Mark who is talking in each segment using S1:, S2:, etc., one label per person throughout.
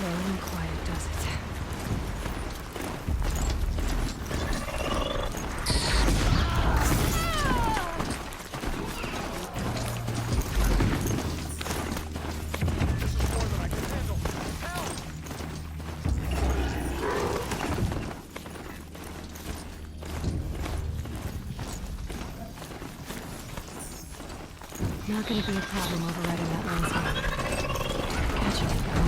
S1: Slow and quiet does it. Not gonna be a problem overriding that landscape. Catching it though.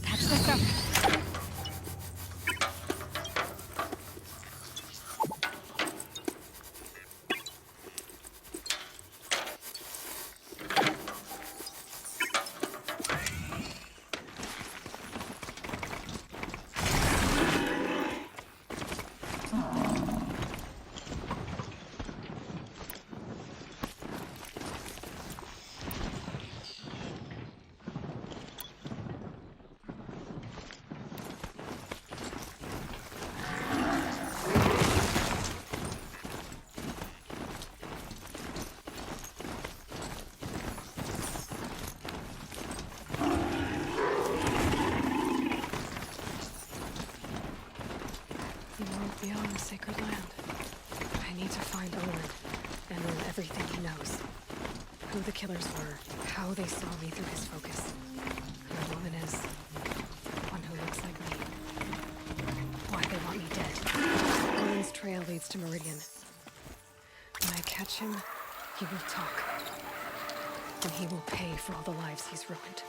S1: Catch this stuff. The world beyond the sacred land. I need to find Owen and learn everything he knows. Who the killers were, how they saw me through his focus. Who the woman is, one who looks like me. Why they want me dead. Owen's trail leads to Meridian. When I catch him, he will talk. And he will pay for all the lives he's ruined.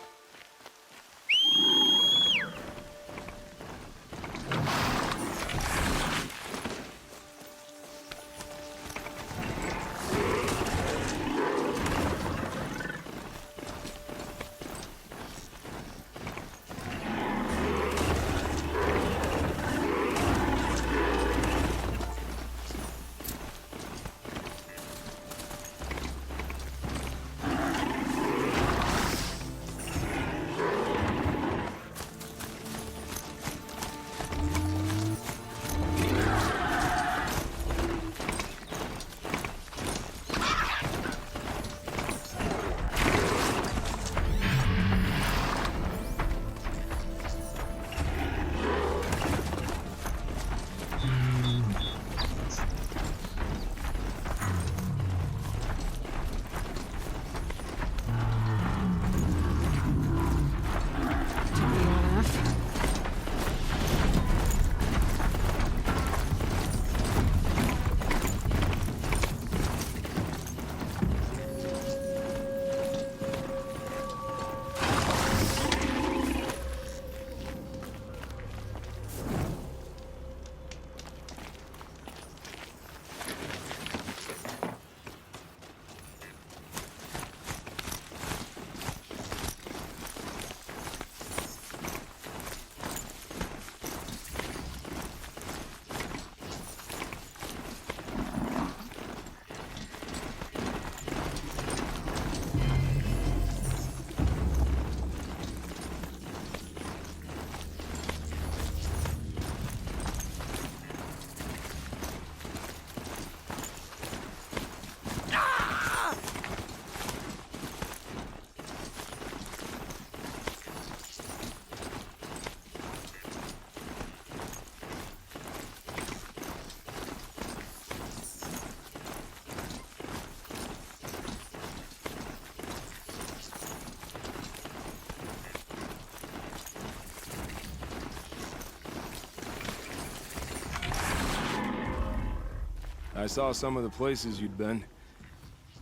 S2: I saw some of the places you'd been.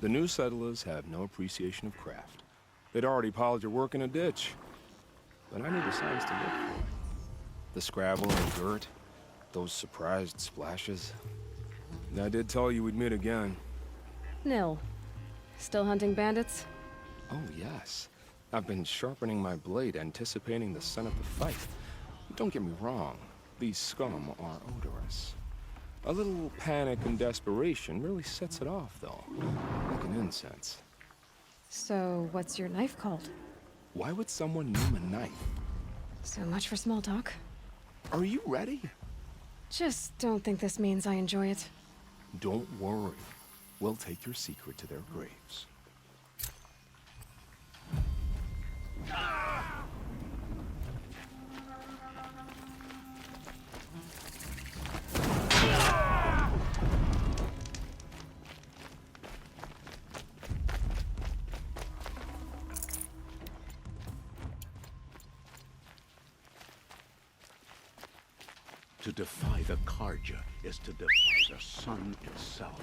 S2: The new settlers have no appreciation of craft. They'd already piled your work in a ditch. But I knew the signs to look for. The scrabble and dirt, those surprised splashes. And I did tell you we'd meet again.
S1: Nil. Still hunting bandits?
S2: Oh, yes. I've been sharpening my blade, anticipating the scent of the fight. Don't get me wrong. These scum are odorous. A little panic and desperation really sets it off, though. Like an incense.
S1: So, what's your knife called?
S2: Why would someone name a knife?
S1: So much for small talk.
S2: Are you ready?
S1: Just don't think this means I enjoy it.
S2: Don't worry. We'll take your secret to their graves.
S3: To defy the Carja is to defy the sun itself.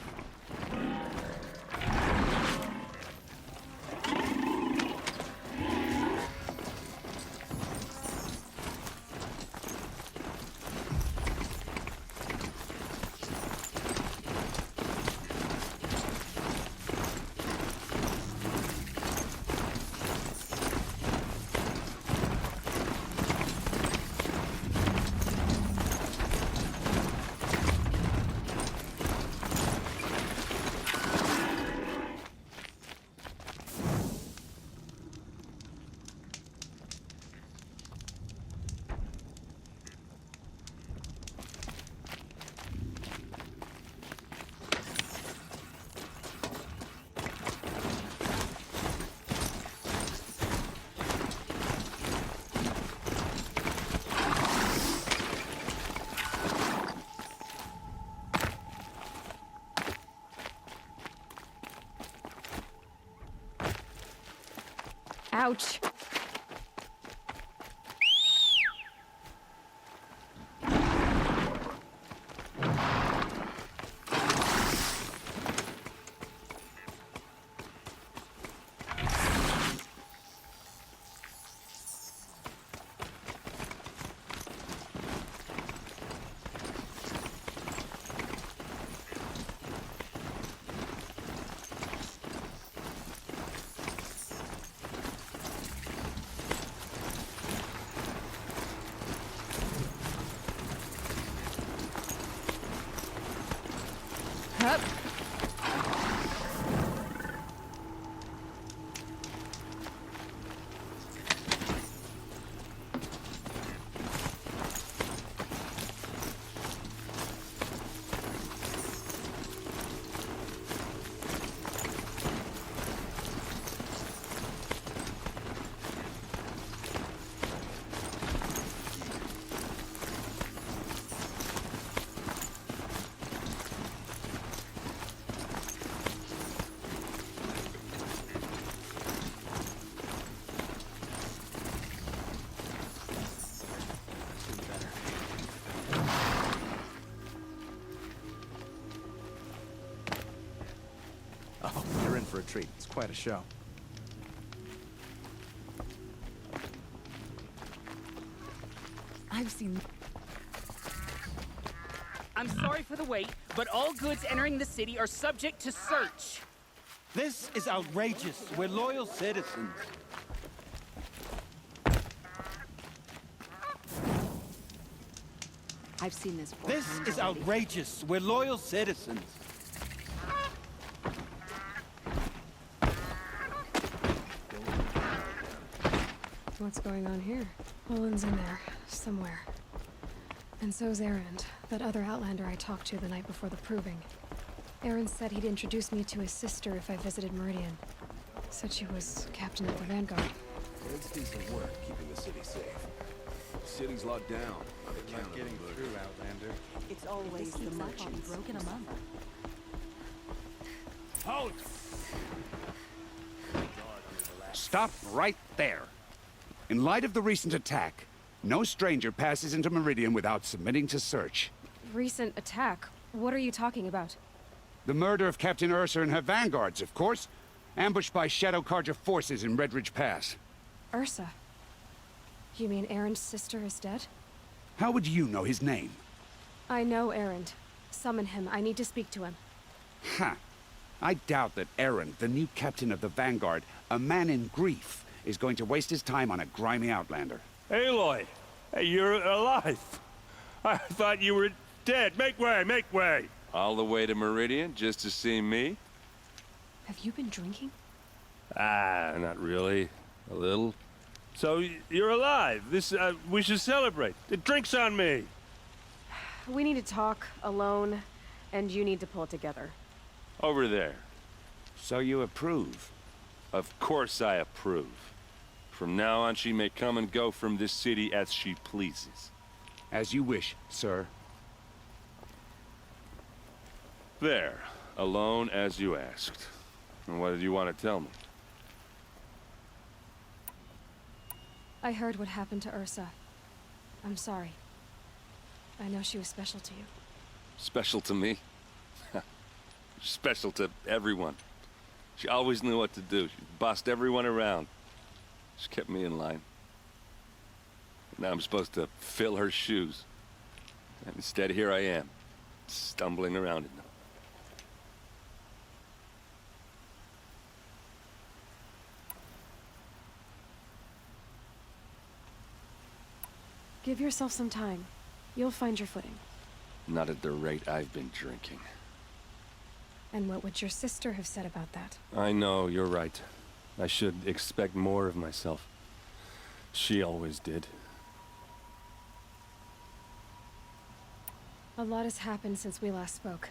S1: Ouch. Up.
S4: Oh, you're in for a treat. It's quite a show.
S1: I've seen...
S5: I'm sorry for the wait, but all goods entering the city are subject to search.
S6: This is outrageous. We're loyal citizens.
S7: I've seen this.
S6: This is outrageous. We're loyal citizens.
S1: What's going on here? Olin's in there, somewhere. And so's Erend, that other Outlander I talked to the night before the proving. Erend said he'd introduce me to his sister if I visited Meridian. Said she was captain of the Vanguard.
S8: It's decent work keeping the city safe. The city's locked down on account of
S4: Getting through, Outlander.
S7: It's always the merchants. Broken among them.
S3: Halt! Stop right there. In light of the recent attack, no stranger passes into Meridian without submitting to search.
S1: Recent attack? What are you talking about?
S3: The murder of Captain Ursa and her vanguards, of course. Ambushed by Shadow Carja forces in Red Ridge Pass.
S1: Ursa? You mean Aaron's sister is dead?
S3: How would you know his name?
S1: I know Aaron. Summon him. I need to speak to him.
S3: Ha! I doubt that Aaron, the new captain of the Vanguard, a man in grief, is going to waste his time on a grimy outlander.
S6: Aloy! Hey, you're alive! I thought you were dead. Make way, make way!
S9: All the way to Meridian just to see me?
S1: Have you been drinking?
S6: Ah, not really. A little. So, you're alive. We should celebrate. The drink's on me.
S1: We need to talk, alone, and you need to pull it together.
S9: Over there.
S3: So you approve?
S9: Of course I approve. From now on, she may come and go from this city as she pleases.
S3: As you wish, sir.
S9: There. Alone as you asked. And what did you want to tell me?
S1: I heard what happened to Ursa. I'm sorry. I know she was special to you.
S9: Special to me? Special to everyone. She always knew what to do. She bossed everyone around. She kept me in line. Now I'm supposed to fill her shoes. And instead, here I am, stumbling around in them.
S1: Give yourself some time. You'll find your footing.
S9: Not at the rate I've been drinking.
S1: And what would your sister have said about that?
S6: I know, you're right. I should expect more of myself. She always did.
S1: A lot has happened since we last spoke.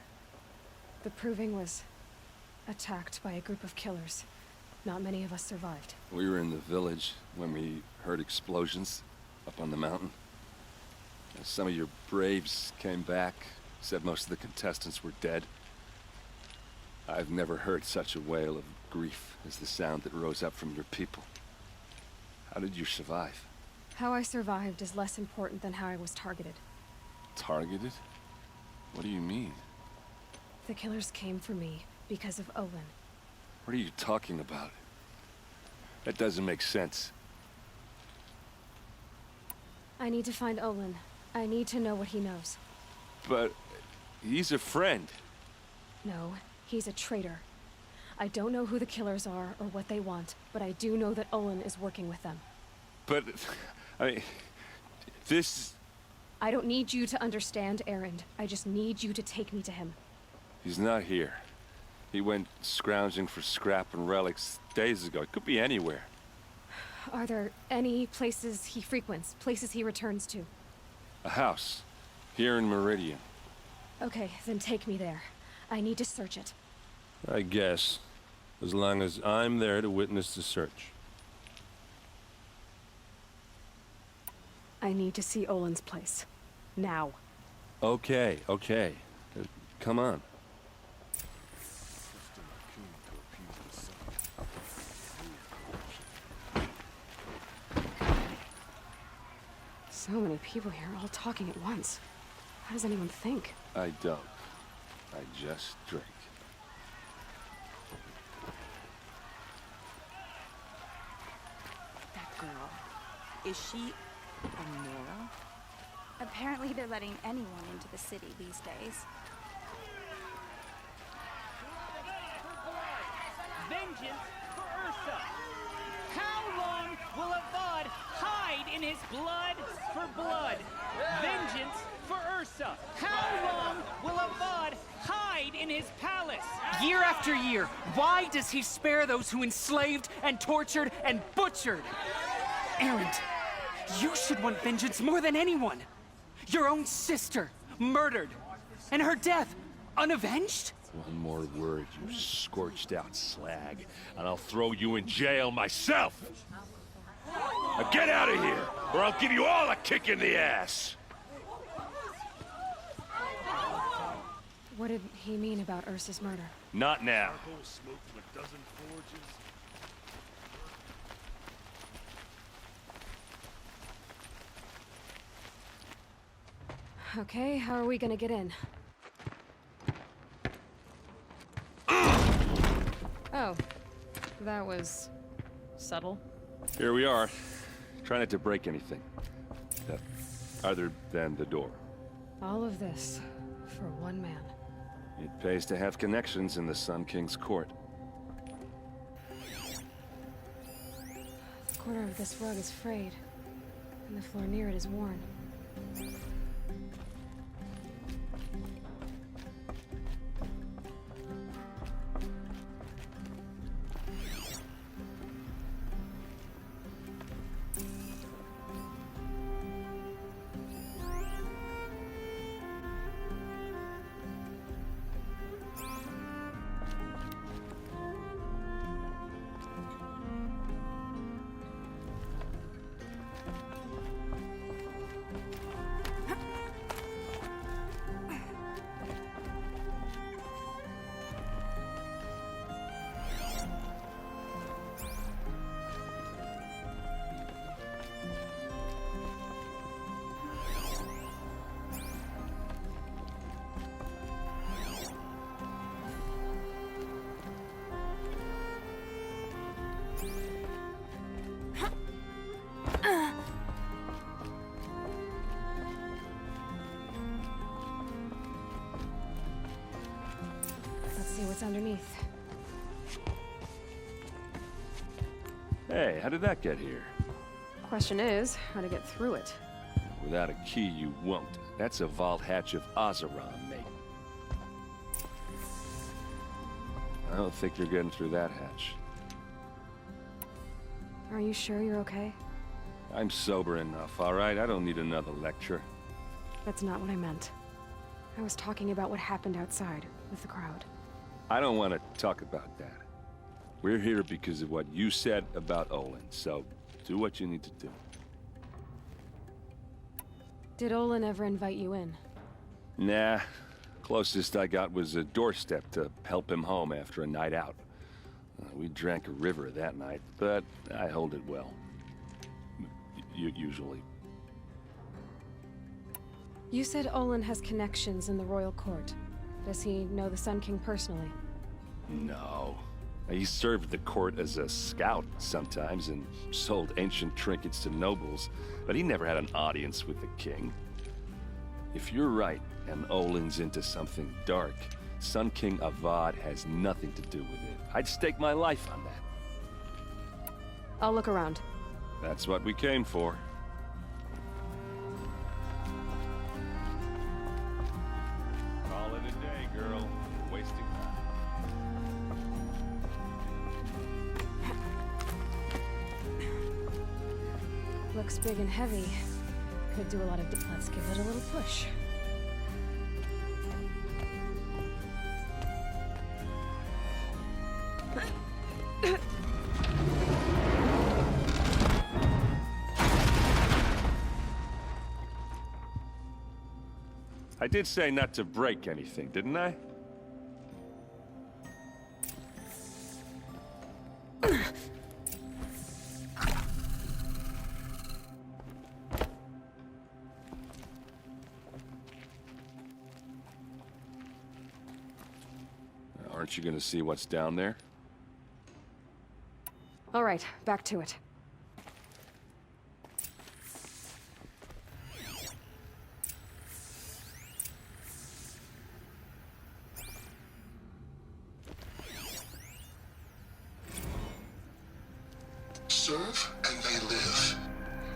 S1: The Proving was attacked by a group of killers. Not many of us survived.
S9: We were in the village when we heard explosions up on the mountain. Some of your braves came back, said most of the contestants were dead. I've never heard such a wail of grief as the sound that rose up from your people. How did you survive?
S1: How I survived is less important than how I was targeted.
S9: Targeted? What do you mean?
S1: The killers came for me because of Olin.
S9: What are you talking about? That doesn't make sense.
S1: I need to find Olin. I need to know what he knows.
S9: But he's a friend.
S1: No, he's a traitor. I don't know who the killers are or what they want, but I do know that Olin is working with them.
S9: But, I mean, this...
S1: I don't need you to understand, Erend. I just need you to take me to him.
S9: He's not here. He went scrounging for scrap and relics days ago. It could be anywhere.
S1: Are there any places he frequents, places he returns to?
S9: A house. Here in Meridian.
S1: Okay, then take me there. I need to search it.
S6: I guess. As long as I'm there to witness the search.
S1: I need to see Olin's place. Now.
S6: Okay. Come on.
S1: So many people here, all talking at once. How does anyone think?
S9: I don't. I just drink.
S7: That girl. Is she Nora?
S10: Apparently they're letting anyone into the city these days.
S5: Vengeance for Ursa! How long will Avad hide in his blood for blood? Vengeance for Ursa! How long will Avad hide in his palace? Year after year, why does he spare those who enslaved and tortured and butchered? Erend, you should want vengeance more than anyone. Your own sister, murdered, and her death, unavenged?
S9: One more word, you scorched out slag, and I'll throw you in jail myself! Now get out of here, or I'll give you all a kick in the ass!
S1: What did he mean about Ursa's murder?
S9: Not now.
S1: Okay, how are we gonna get in? Oh, that was subtle.
S9: Here we are. Try not to break anything. Other than the door.
S1: All of this for one man.
S9: It pays to have connections in the Sun King's court.
S1: The corner of this rug is frayed, and the floor near it is worn. Let's see what's underneath.
S9: Hey, how did that get here?
S1: Question is, how to get through it.
S9: Without a key, you won't. That's a vault hatch of Oseram, mate. I don't think you're getting through that hatch.
S1: Are you sure you're okay?
S9: I'm sober enough, all right? I don't need another lecture.
S1: That's not what I meant. I was talking about what happened outside, with the crowd.
S9: I don't want to talk about that. We're here because of what you said about Olin, so do what you need to do.
S1: Did Olin ever invite you in?
S9: Nah. Closest I got was a doorstep to help him home after a night out. We drank a river that night, but I hold it well. Usually.
S1: You said Olin has connections in the royal court. Does he know the Sun King personally?
S9: No. He served the court as a scout sometimes and sold ancient trinkets to nobles, but he never had an audience with the king. If you're right, and Olin's into something dark, Sun King Avad has nothing to do with it. I'd stake my life on that.
S1: I'll look around.
S9: That's what we came for. Call it a day, girl. You're wasting time.
S1: Looks big and heavy. Could do a lot of... Let's give it a little push.
S9: I did say not to break anything, didn't I? Aren't you gonna see what's down there?
S1: All right, back to it.
S11: Serve and they live.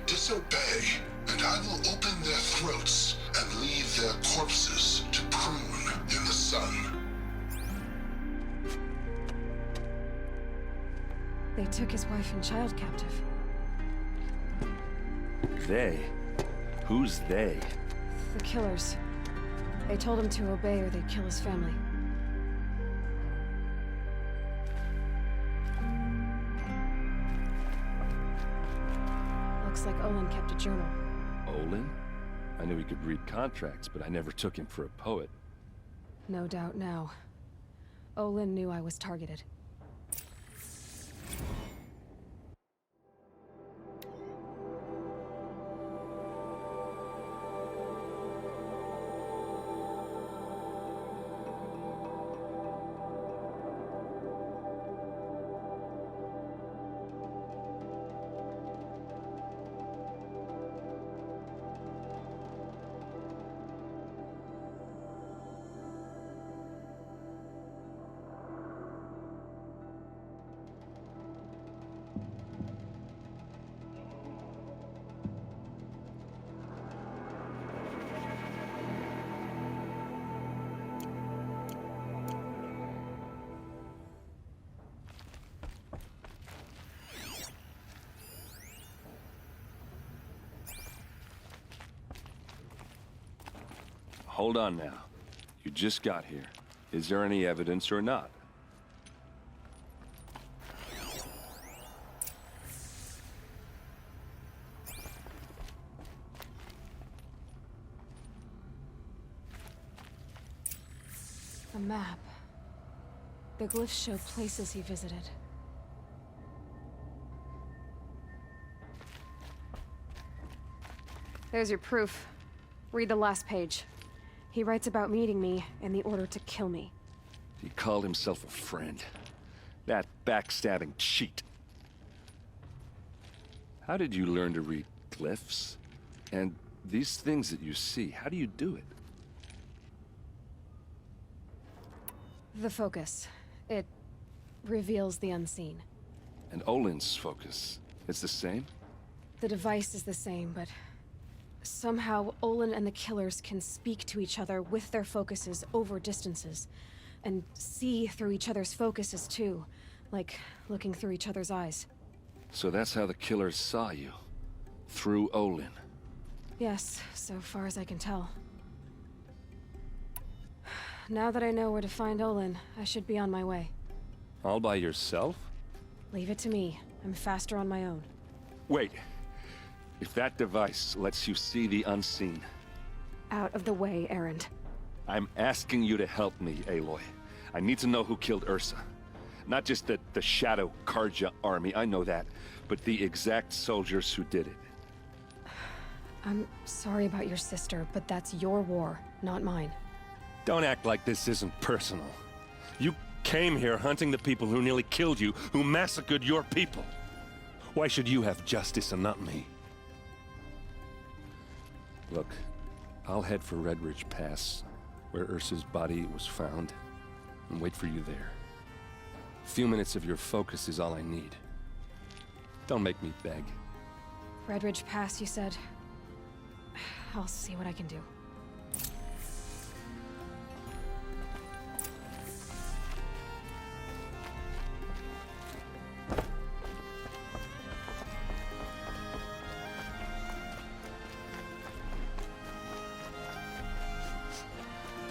S11: Disobey, and I will open their throats and leave their corpses to prune in the sun.
S1: They took his wife and child captive.
S9: They? Who's they?
S1: The killers. They told him to obey or they'd kill his family. Looks like Olin kept a journal.
S9: Olin? I knew he could read contracts, but I never took him for a poet.
S1: No doubt now. Olin knew I was targeted.
S9: hold on now. You just got here. Is there any evidence or not?
S1: A map. The glyphs show places he visited. There's your proof. Read the last page. He writes about meeting me and the order to kill me.
S9: He called himself a friend. That backstabbing cheat. How did you learn to read glyphs? And these things that you see, how do you do it?
S1: The focus. It reveals the unseen.
S9: And Olin's focus, it's the same?
S1: The device is the same, but somehow Olin and the killers can speak to each other with their focuses over distances. And see through each other's focuses too. Like looking through each other's eyes.
S9: So that's how the killers saw you. Through Olin.
S1: Yes, so far as I can tell. Now that I know where to find Olin, I should be on my way.
S9: All by yourself?
S1: Leave it to me. I'm faster on my own.
S9: Wait. If that device lets you see the unseen...
S1: Out of the way, Erend.
S9: I'm asking you to help me, Aloy. I need to know who killed Ursa. Not just the Shadow Karja army, I know that, but the exact soldiers who did it.
S1: I'm sorry about your sister, but that's your war, not mine.
S6: Don't act like this isn't personal. You came here hunting the people who nearly killed you, who massacred your people. Why should you have justice and not me?
S9: Look, I'll head for Red Ridge Pass, where Ursa's body was found, and wait for you there. A few minutes of your focus is all I need. Don't make me beg.
S1: Red Ridge Pass, you said? I'll see what I can do.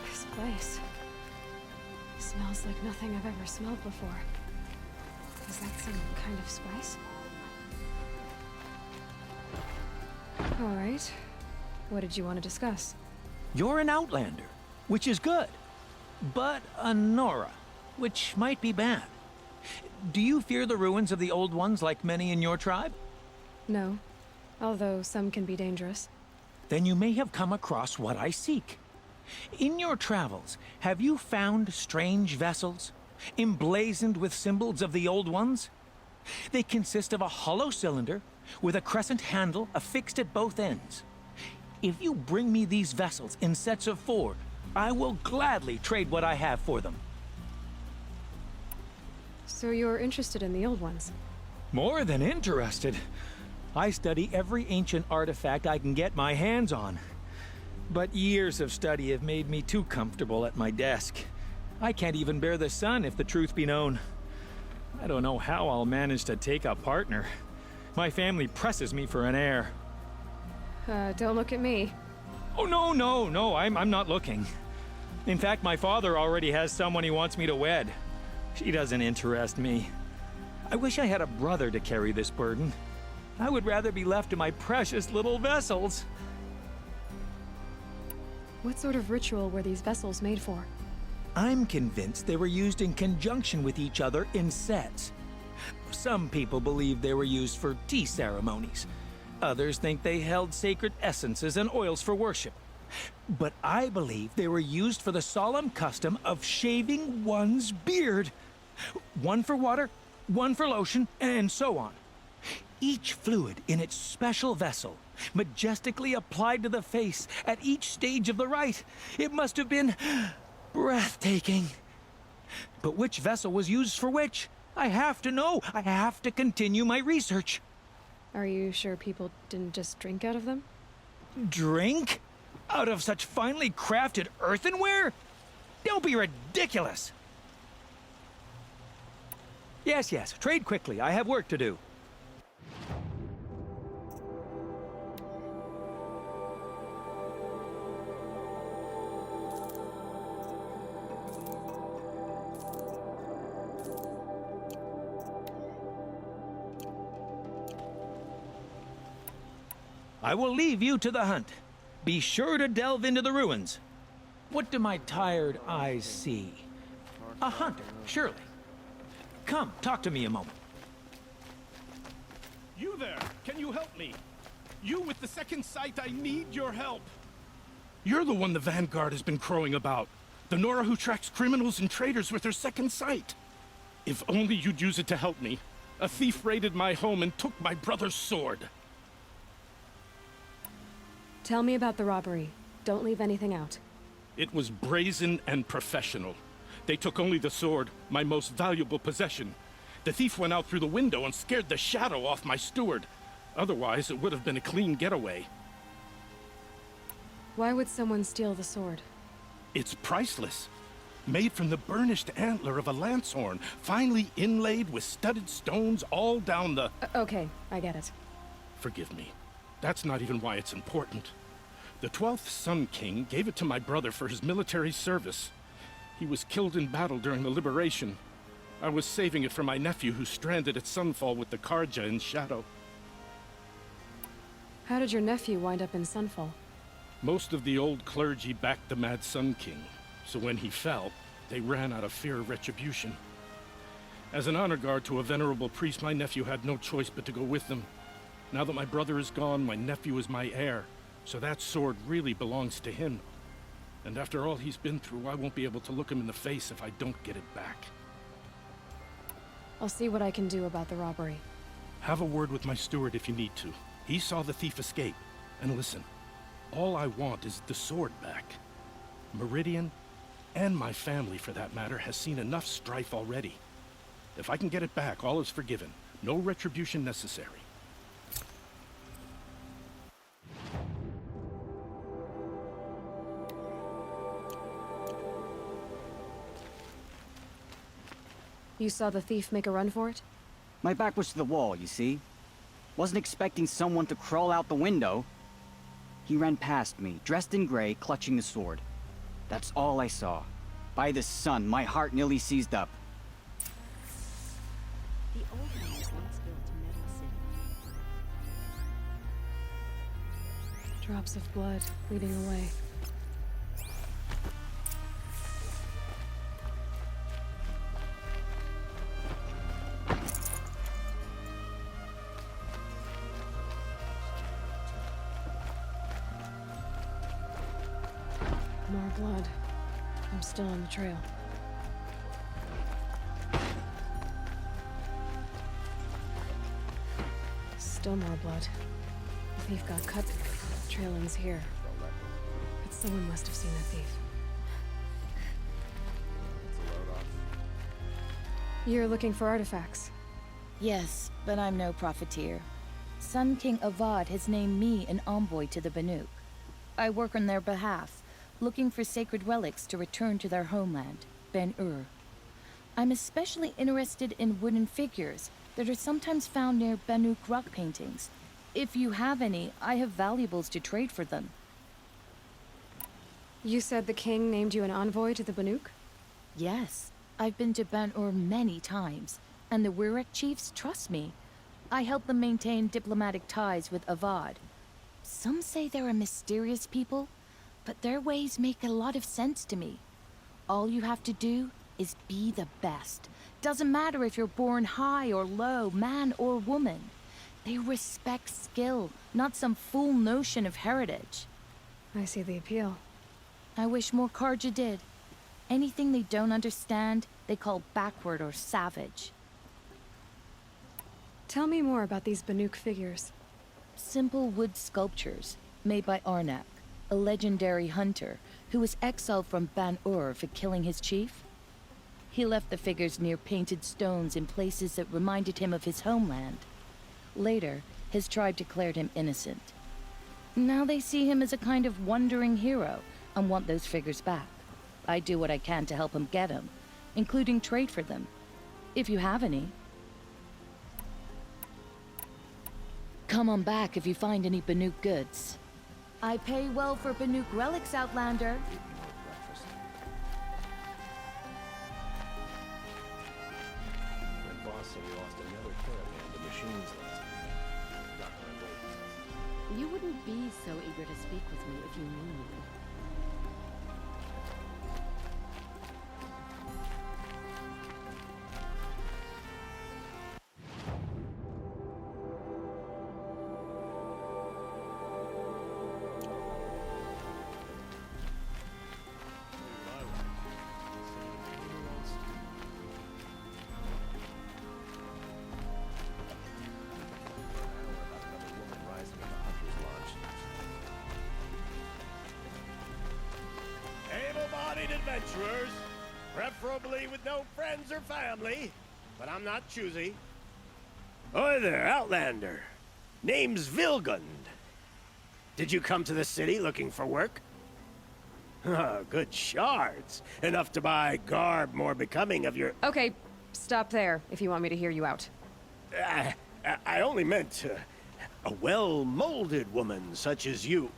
S1: This place smells like nothing I've ever smelled before. Is that some kind of spice? All right. What did you want to discuss?
S12: You're an Outlander, which is good. But a Nora, which might be bad. Do you fear the ruins of the Old Ones like many in your tribe?
S1: No, although some can be dangerous.
S12: Then you may have come across what I seek. In your travels, have you found strange vessels, emblazoned with symbols of the Old Ones? They consist of a hollow cylinder with a crescent handle affixed at both ends. If you bring me these vessels in sets of 4, I will gladly trade what I have for them.
S1: So you're interested in the Old Ones?
S12: More than interested. I study every ancient artifact I can get my hands on. But years of study have made me too comfortable at my desk. I can't even bear the sun, if the truth be known. I don't know how I'll manage to take a partner. My family presses me for an heir.
S1: Don't look at me.
S12: Oh, no, I'm not looking. In fact, my father already has someone he wants me to wed. She doesn't interest me. I wish I had a brother to carry this burden. I would rather be left to my precious little vessels.
S1: What sort of ritual were these vessels made for?
S12: I'm convinced they were used in conjunction with each other in sets. Some people believe they were used for tea ceremonies. Others think they held sacred essences and oils for worship. But I believe they were used for the solemn custom of shaving one's beard. One for water, one for lotion, and so on. Each fluid in its special vessel, majestically applied to the face at each stage of the rite. It must have been breathtaking. But which vessel was used for which? I have to know. I have to continue my research.
S1: Are you sure people didn't just drink out of them?
S12: Drink? Out of such finely crafted earthenware? Don't be ridiculous! Yes, trade quickly. I have work to do. I will leave you to the hunt. Be sure to delve into the ruins. What do my tired eyes see? A hunter, surely. Come, talk to me a moment.
S13: You there! Can you help me? You with the second sight, I need your help! You're the one the Vanguard has been crowing about. The Nora who tracks criminals and traitors with her second sight. If only you'd use it to help me. A thief raided my home and took my brother's sword.
S1: Tell me about the robbery. Don't leave anything out.
S13: It was brazen and professional. They took only the sword, my most valuable possession. The thief went out through the window and scared the shadow off my steward. Otherwise, it would have been a clean getaway.
S1: Why would someone steal the sword?
S13: It's priceless. Made from the burnished antler of a lancehorn, finely inlaid with studded stones all down the...
S1: Okay, I get it.
S13: Forgive me. That's not even why it's important. The 12th Sun King gave it to my brother for his military service. He was killed in battle during the Liberation. I was saving it for my nephew who's stranded at Sunfall with the Karja in Shadow.
S1: How did your nephew wind up in Sunfall?
S13: Most of the old clergy backed the Mad Sun King, so when he fell, they ran out of fear of retribution. As an honor guard to a venerable priest, my nephew had no choice but to go with them. Now that my brother is gone, my nephew is my heir, so that sword really belongs to him. And after all he's been through, I won't be able to look him in the face if I don't get it back.
S1: I'll see what I can do about the robbery.
S13: Have a word with my steward if you need to. He saw the thief escape. And listen, all I want is the sword back. Meridian, and my family for that matter, has seen enough strife already. If I can get it back, all is forgiven. No retribution necessary.
S1: You saw the thief make a run for it?
S14: My back was to the wall, you see. Wasn't expecting someone to crawl out the window. He ran past me, dressed in gray, clutching the sword. That's all I saw. By the sun, my heart nearly seized up.
S7: The old man was once built to Metal City.
S1: Drops of blood leading away. More blood. I'm still on the trail. Still more blood. The thief got cut. The trail ends here. But someone must have seen the thief. You're looking for artifacts?
S15: Yes, but I'm no profiteer. Sun King Avad has named me an envoy to the Banuk. I work on their behalf, looking for sacred relics to return to their homeland, Ben-Ur. I'm especially interested in wooden figures that are sometimes found near Banuk rock paintings. If you have any, I have valuables to trade for them.
S1: You said the king named you an envoy to the Banuk?
S15: Yes, I've been to Ben-Ur many times, and the Wirek chiefs trust me. I help them maintain diplomatic ties with Avad. Some say they're a mysterious people, but their ways make a lot of sense to me. All you have to do is be the best. Doesn't matter if you're born high or low, man or woman. They respect skill, not some fool notion of heritage.
S1: I see the appeal.
S15: I wish more Karja did. Anything they don't understand, they call backward or savage.
S1: Tell me more about these Banuk figures.
S15: Simple wood sculptures made by Arnak, a legendary hunter who was exiled from Ban-Ur for killing his chief. He left the figures near painted stones in places that reminded him of his homeland. Later, his tribe declared him innocent. Now they see him as a kind of wandering hero and want those figures back. I do what I can to help him get them, including trade for them, if you have any. Come on back if you find any Banuk goods. I pay well for Banuk relics, Outlander.
S2: When boss said we lost another caravan to machines last week. Not gonna wait.
S16: You wouldn't be so eager to speak with me if you knew me.
S17: Able-bodied adventurers, preferably with no friends or family, but I'm not choosy. Oi there, Outlander. Name's Vilgund. Did you come to the city looking for work? Good shards. Enough to buy garb more becoming of your...
S1: Okay, stop there if you want me to hear you out.
S17: I only meant a well-molded woman such as you.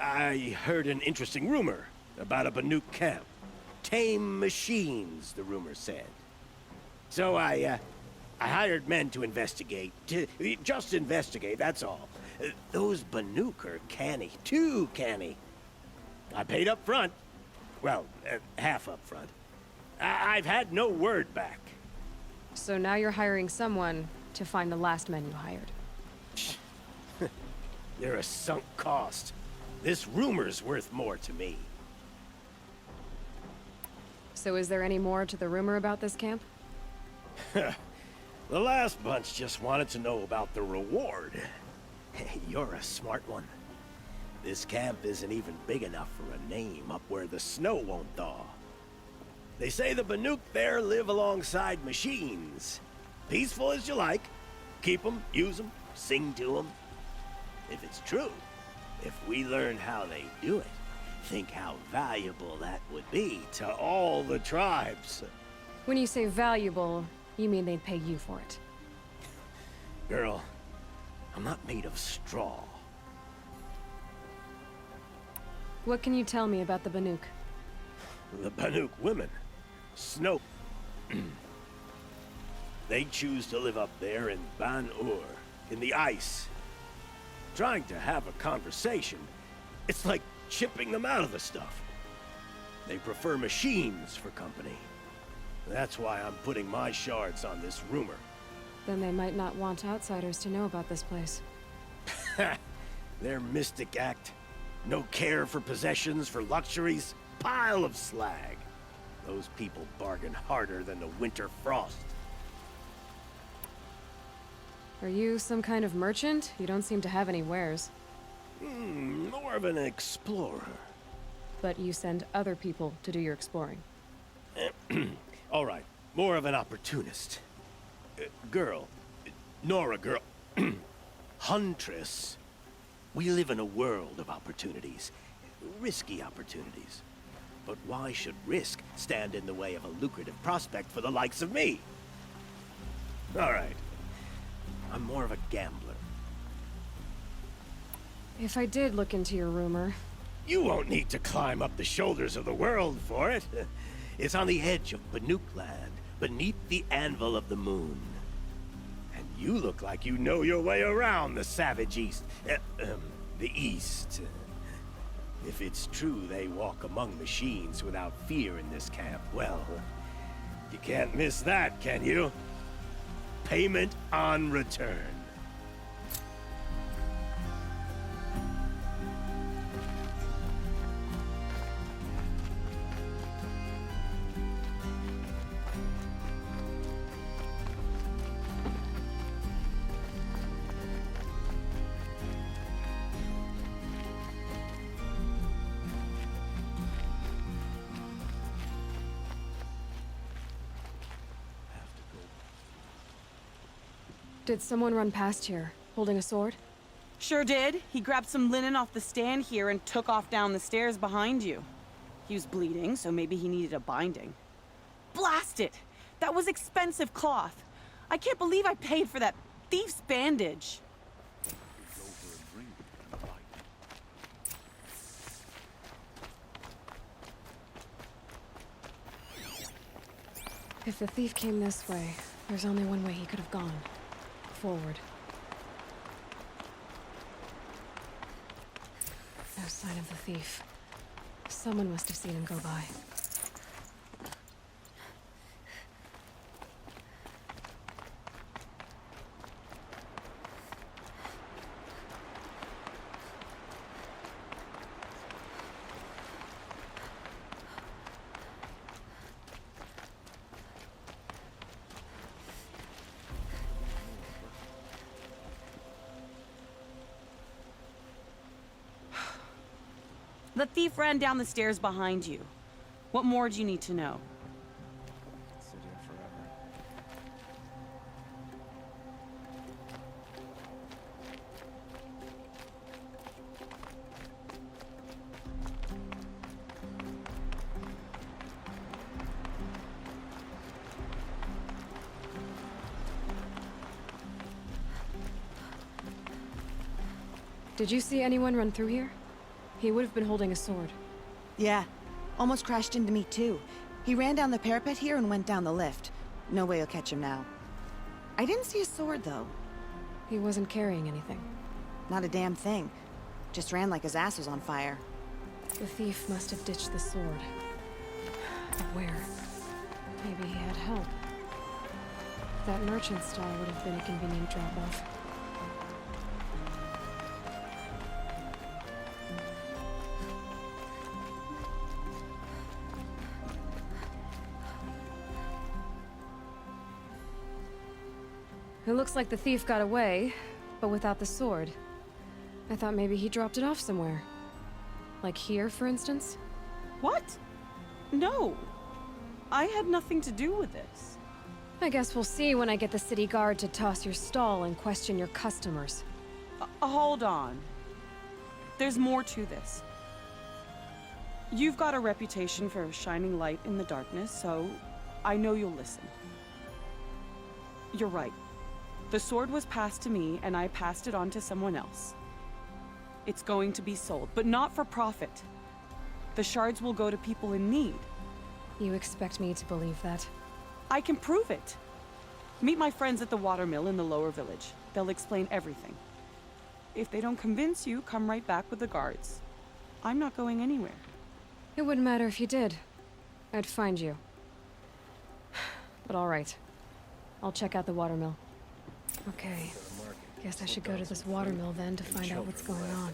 S17: I heard an interesting rumor about a Banuk camp. Tame machines, the rumor said. So I hired men to investigate. Just investigate, that's all. Those Banuk are canny, too canny. I paid up front. Well, half up front. I've had no word back.
S1: So now you're hiring someone to find the last men you hired.
S17: They're a sunk cost. This rumor's worth more to me.
S1: So is there any more to the rumor about this camp?
S17: The last bunch just wanted to know about the reward. You're a smart one. This camp isn't even big enough for a name up where the snow won't thaw. They say the Banuk there live alongside machines. Peaceful as you like. Keep them, use them, sing to them. If it's true, if we learn how they do it, think how valuable that would be to all the tribes.
S1: When you say valuable, you mean they'd pay you for it.
S17: Girl, I'm not made of straw.
S1: What can you tell me about the Banuk?
S17: The Banuk women. Snow. They choose to live up there in Ban-Ur, in the ice. Trying to have a conversation, it's like chipping them out of the stuff. They prefer machines for company. That's why I'm putting my shards on this rumor.
S1: Then they might not want outsiders to know about this place.
S17: Their mystic act. No care for possessions, for luxuries. Pile of slag. Those people bargain harder than the winter frost.
S1: Are you some kind of merchant? You don't seem to have any wares.
S17: More of an explorer.
S1: But you send other people to do your exploring.
S17: All right, more of an opportunist. Girl. Nora girl. Huntress. We live in a world of opportunities. Risky opportunities. But why should risk stand in the way of a lucrative prospect for the likes of me? All right. I'm more of a gambler.
S1: If I did look into your rumor...
S17: You won't need to climb up the shoulders of the world for it. It's on the edge of Banuk land, beneath the anvil of the moon. And you look like you know your way around the savage east. The east. If it's true they walk among machines without fear in this camp, well, you can't miss that, can you? Payment on return.
S1: Did someone run past here, holding a sword?
S7: Sure did. He grabbed some linen off the stand here and took off down the stairs behind you. He was bleeding, so maybe he needed a binding. Blast it! That was expensive cloth. I can't believe I paid for that thief's bandage.
S1: If the thief came this way, there's only one way he could have gone. forward. No sign of the thief. Someone must have seen him go by.
S7: The thief ran down the stairs behind you. What more do you need to know?
S4: Sit here forever.
S1: Did you see anyone run through here? He would have been holding a sword.
S18: Yeah. Almost crashed into me, too. He ran down the parapet here and went down the lift. No way you'll catch him now. I didn't see a sword, though.
S1: He wasn't carrying anything.
S18: Not a damn thing. Just ran like his ass was on fire.
S1: The thief must have ditched the sword. But where? Maybe he had help. That merchant stall would have been a convenient drop-off. It looks like the thief got away, but without the sword. I thought maybe he dropped it off somewhere. Like here, for instance?
S7: What? No. I had nothing to do with this.
S1: I guess we'll see when I get the city guard to toss your stall and question your customers.
S7: Hold on. There's more to this. You've got a reputation for shining light in the darkness, so I know you'll listen. You're right. The sword was passed to me, and I passed it on to someone else. It's going to be sold, but not for profit. The shards will go to people in need.
S1: You expect me to believe that?
S7: I can prove it. Meet my friends at the watermill in the lower village. They'll explain everything. If they don't convince you, come right back with the guards. I'm not going anywhere.
S1: It wouldn't matter if you did. I'd find you. But all right. I'll check out the watermill. Okay. Guess I should go to this watermill then to find out what's going on.